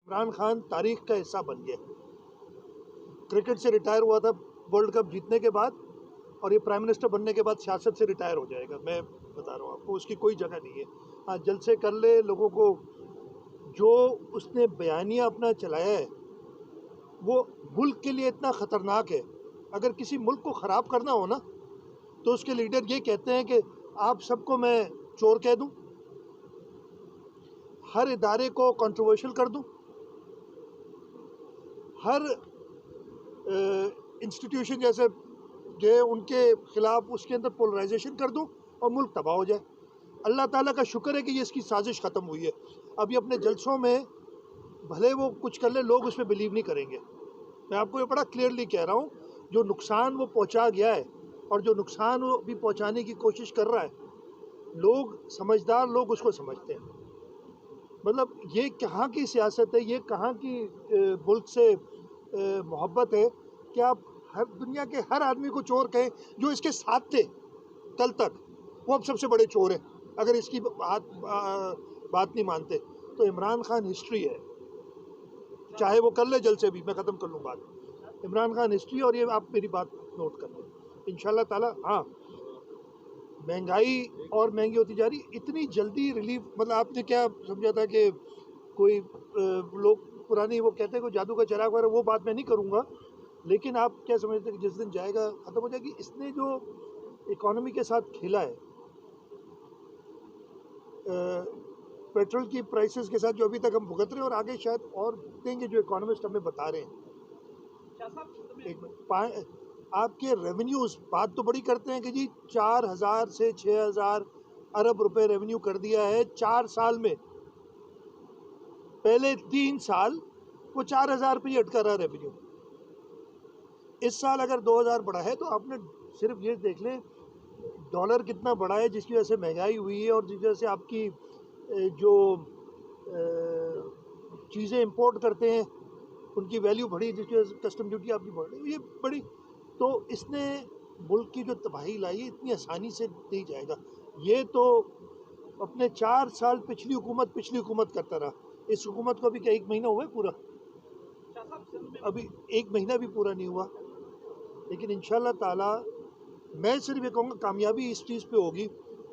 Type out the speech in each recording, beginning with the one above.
इमरान खान तारीख का हिस्सा बन गया। क्रिकेट से रिटायर हुआ था वर्ल्ड कप जीतने के बाद, और ये प्राइम मिनिस्टर बनने के बाद सियासत से रिटायर हो जाएगा। मैं बता रहा हूँ आपको, उसकी कोई जगह नहीं है। हाँ, जल्द से कर ले। लोगों को जो उसने बयानिया अपना चलाया है वो मुल्क के लिए इतना ख़तरनाक है। अगर किसी मुल्क को ख़राब करना हो ना, तो उसके लीडर ये कहते हैं कि आप सबको मैं चोर कह दूँ, हर इदारे को कंट्रोवर्शियल कर दूँ, हर इंस्टीट्यूशन जैसे जो उनके ख़िलाफ़ उसके अंदर पोलराइजेशन कर दूँ और मुल्क तबाह हो जाए। अल्लाह ताला का शुक्र है कि ये इसकी साजिश ख़त्म हुई है। अब ये अपने जलसों में भले वो कुछ कर ले, लोग उस पर बिलीव नहीं करेंगे। मैं आपको ये बड़ा क्लियरली कह रहा हूँ, जो नुकसान वो पहुँचा गया है और जो नुकसान वो भी पहुँचाने की कोशिश कर रहा है, लोग समझदार लोग उसको समझते हैं। मतलब ये कहाँ की सियासत है, ये कहाँ की मुल्क से मोहब्बत है कि आप हर दुनिया के हर आदमी को चोर कहें। जो इसके साथ थे कल तक, वो अब सबसे बड़े चोर हैं अगर इसकी बात नहीं मानते। तो इमरान खान हिस्ट्री है, चाहे वो कर ले जल्द से भी। मैं ख़त्म कर लूँ बात। इमरान खान हिस्ट्री, और ये आप मेरी बात नोट कर लें इंशाल्लाह ताला। हाँ, महंगाई और महंगी होती जा रही, इतनी जल्दी रिलीफ, मतलब आपने क्या समझा था कि कोई लोग पुरानी वो कहते हैं कोई जादू का चिराग वगैरह, वो बात मैं नहीं करूँगा। लेकिन आप क्या समझते हैं कि जिस दिन जाएगा ख़त्म हो जाएगी। इसने जो इकॉनमी के साथ खेला है, पेट्रोल की प्राइसेस के साथ जो अभी तक हम भुगत रहे हैं, और आगे शायद और भुगतेंगे, जो इकोनॉमिस्ट हमें बता रहे हैं। आपके रेवेन्यूज़ बात तो बड़ी करते हैं कि जी 4,000 से 6,000 अरब रुपए रेवेन्यू कर दिया है 4 साल में। पहले 3 साल वो 4,000 पे ही अटका रहा रेवेन्यू। इस साल अगर 2,000 बढ़ा है, तो आपने सिर्फ ये देख लें डॉलर कितना बढ़ा है, जिसकी वजह से महंगाई हुई है, और जिस वजह से आपकी जो चीज़ें इंपोर्ट करते हैं उनकी वैल्यू बढ़ी, जिसकी वजह से कस्टम ड्यूटी आपकी बढ़ रही, ये बड़ी। तो इसने मुल्क की जो तबाही लाई, इतनी आसानी से नहीं जाएगा। ये तो अपने 4 साल पिछली हुकूमत करता रहा। इस हुकूमत को अभी क्या 1 महीना हुआ है पूरा? अभी 1 महीना भी पूरा नहीं हुआ। लेकिन इंशाल्लाह ताला मैं सिर्फ ये कहूँगा, कामयाबी इस चीज़ पे होगी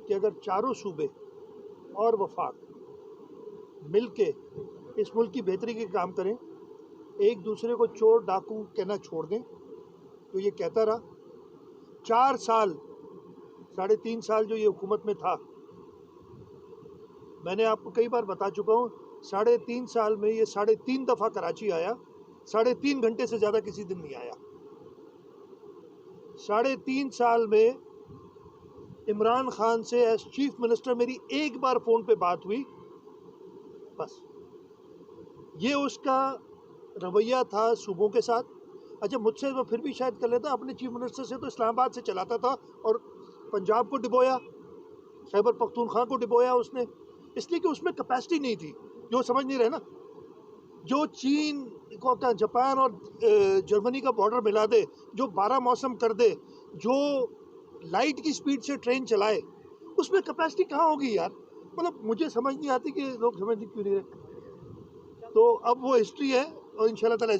कि अगर चारों सूबे और वफाक मिल के इस मुल्क की बेहतरी के काम करें, एक दूसरे को चोर डाकू कहना छोड़ दें। तो ये कहता रहा 4 साल, 3.5 साल जो ये हुकूमत में था, मैंने आपको कई बार बता चुका हूँ, 3.5 साल में ये 3.5 दफ़ा कराची आया, 3.5 घंटे से ज़्यादा किसी दिन नहीं आया। 3.5 साल में इमरान खान से एज चीफ मिनिस्टर मेरी एक बार फ़ोन पे बात हुई, बस। ये उसका रवैया था सूबों के साथ। अच्छा, मुझसे वो फिर भी शायद कर लेता, अपने चीफ मिनिस्टर से तो इस्लामाबाद से चलाता था, और पंजाब को डिबोया, खैबर पख्तूनख्वा को डिबोया उसने, इसलिए कि उसमें कैपेसिटी नहीं थी। जो समझ नहीं रहे ना, जो चीन को, जापान और जर्मनी का बॉर्डर मिला दे, जो 12 मौसम कर दे, जो लाइट की स्पीड से ट्रेन चलाए, उसमें कैपेसिटी कहाँ होगी यार? मतलब मुझे समझ नहीं आती कि लोग समझ क्यों नहीं रहे। तो अब वो हिस्ट्री है, और इंशाल्लाह ताला